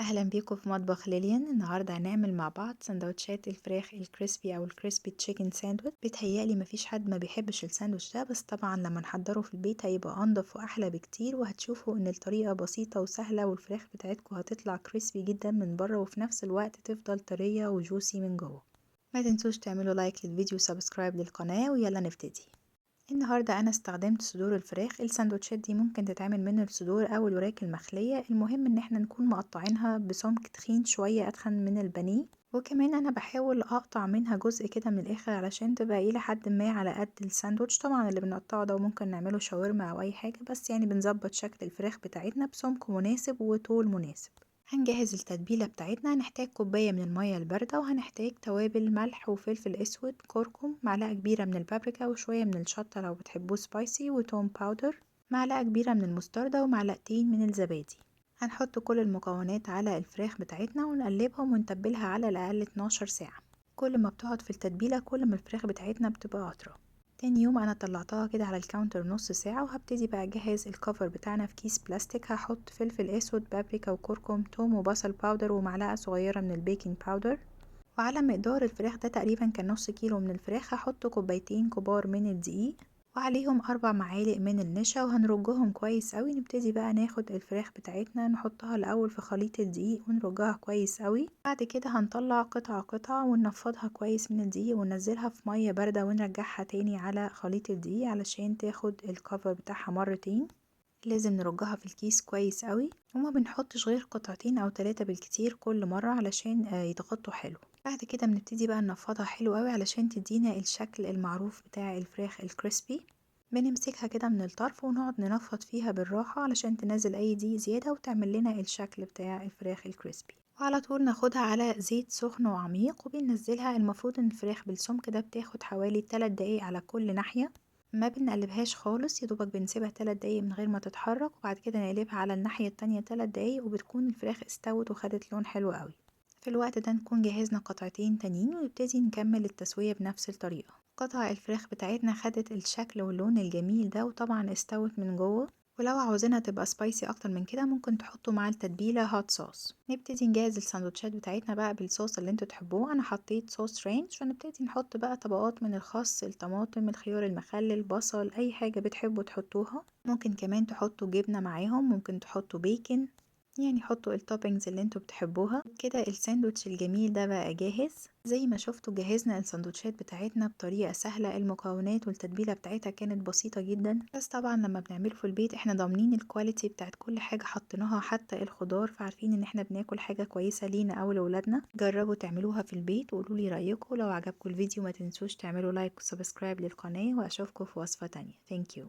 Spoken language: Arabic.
اهلا بيكم في مطبخ ليليان. النهارده هنعمل مع بعض سندوتشات الفراخ الكريسبي او الكريسبي تشيكن ساندويتش. بيتهيألي مفيش حد ما بيحبش الساندوتش ده، بس طبعا لما نحضره في البيت هيبقى انضف واحلى بكتير، وهتشوفوا ان الطريقه بسيطه وسهله، والفراخ بتاعتكم هتطلع كريسبي جدا من بره وفي نفس الوقت تفضل طريه وجوسي من جوه. ما تنسوش تعملوا لايك للفيديو وسبسكرايب للقناه، ويلا نبتدي. النهاردة أنا استخدمت صدور الفراخ. السندوتشات دي ممكن تتعمل من الصدور أو الوراك المخلية، المهم إن احنا نكون مقطعينها بسمك تخين شوية أتخن من البانيه. وكمان أنا بحاول أقطع منها جزء كده من الآخر علشان تبقى إلى حد ما على قد الساندوتش. طبعا اللي بنقطعه ده ممكن نعمله شاورما أو أي حاجة، بس يعني بنظبط شكل الفراخ بتاعتنا بسمك مناسب وطول مناسب. هنجهز التتبيلة بتاعتنا. هنحتاج كوباية من المية الباردة، وهنحتاج توابل ملح وفلفل اسود، كركم، معلقة كبيرة من البابريكا، وشوية من الشطة لو بتحبوه سبايسي، وتوم باودر، معلقة كبيرة من المستردة، ومعلقتين من الزبادي. هنحط كل المكونات على الفراخ بتاعتنا ونقلبهم ونتبلها على الأقل 12 ساعة. كل ما بتقعد في التتبيلة كل ما الفراخ بتاعتنا بتبقى أطرى. تاني يوم انا طلعتها كده على الكاونتر نص ساعة، وهبتدي بقى اجهز الكفر بتاعنا في كيس بلاستيك. هحط فلفل اسود، بابريكا، وكركم، توم، وبصل باودر، ومعلقة صغيرة من البيكنج باودر. وعلى مقدار الفراخ ده تقريبا كان نص كيلو من الفراخ، هحط كوبايتين كبار من الدقيق وعليهم 4 معالق من النشا، وهنرجهم كويس قوي. نبتدي بقى ناخد الفراخ بتاعتنا نحطها الاول في خليط الدقيق ونرجها كويس قوي. بعد كده هنطلع قطعة قطعة وننفضها كويس من الدقيق وننزلها في مية باردة ونرجعها تاني على خليط الدقيق علشان تاخد الكفر بتاعها مرتين. لازم نرجها في الكيس كويس قوي، وما بنحطش غير قطعتين او 3 بالكتير كل مرة علشان يتغطوا حلو. بعد كده بنبتدي بقى ننفضها حلو قوي علشان تدينا الشكل المعروف بتاع الفراخ الكريسبي. بنمسكها كده من الطرف ونقعد ننفض فيها بالراحة علشان تنزل اي دقيق زيادة وتعمل لنا الشكل بتاع الفراخ الكريسبي. وعلى طول ناخدها على زيت سخن وعميق وبننزلها. المفروض ان الفراخ بالسمك ده بتاخد حوالي 3 دقايق على كل ناحية. ما بنقلبهاش خالص، يدوبك بنسيبها 3 دقايق من غير ما تتحرك، وبعد كده نقلبها على الناحية التانية 3 دقايق، وبتكون الفراخ استوت وخدت لون حلو قوي. في الوقت ده نكون جهزنا قطعتين تانيين ونبتدي نكمل التسوية بنفس الطريقة. قطع الفراخ بتاعتنا خدت الشكل واللون الجميل ده، وطبعا استوت من جوه. ولو عاوزينها تبقى سبايسي اكتر من كده ممكن تحطوا مع التتبيله هوت صوص. نبتدي نجهز السندوتشات بتاعتنا بقى بالصوص اللي انتوا تحبوه. انا حطيت صوص رانش، فنبتدي نحط بقى طبقات من الخس، الطماطم، الخيار المخلل، بصل، اي حاجه بتحبوا تحطوها. ممكن كمان تحطوا جبنه معاهم، ممكن تحطوا بيكن، يعني حطوا التوبينجز اللي انتوا بتحبوها. كده الساندوتش الجميل ده بقى جاهز. زي ما شفتوا جهزنا السندوتشات بتاعتنا بطريقة سهلة. المكونات والتتبيلة بتاعتها كانت بسيطة جدا، بس طبعا لما بنعمله في البيت احنا ضامنين الكواليتي بتاعت كل حاجة حطيناها حتى الخضار، فعارفين ان احنا بناكل حاجة كويسة لينا او لولادنا. جربوا تعملوها في البيت وقولوا لي رأيكم. لو عجبكم الفيديو ما تنسوش تعملوا لايك وسبسكرايب للقناة، واشوفكم في وصفة تانية. ثانك يو.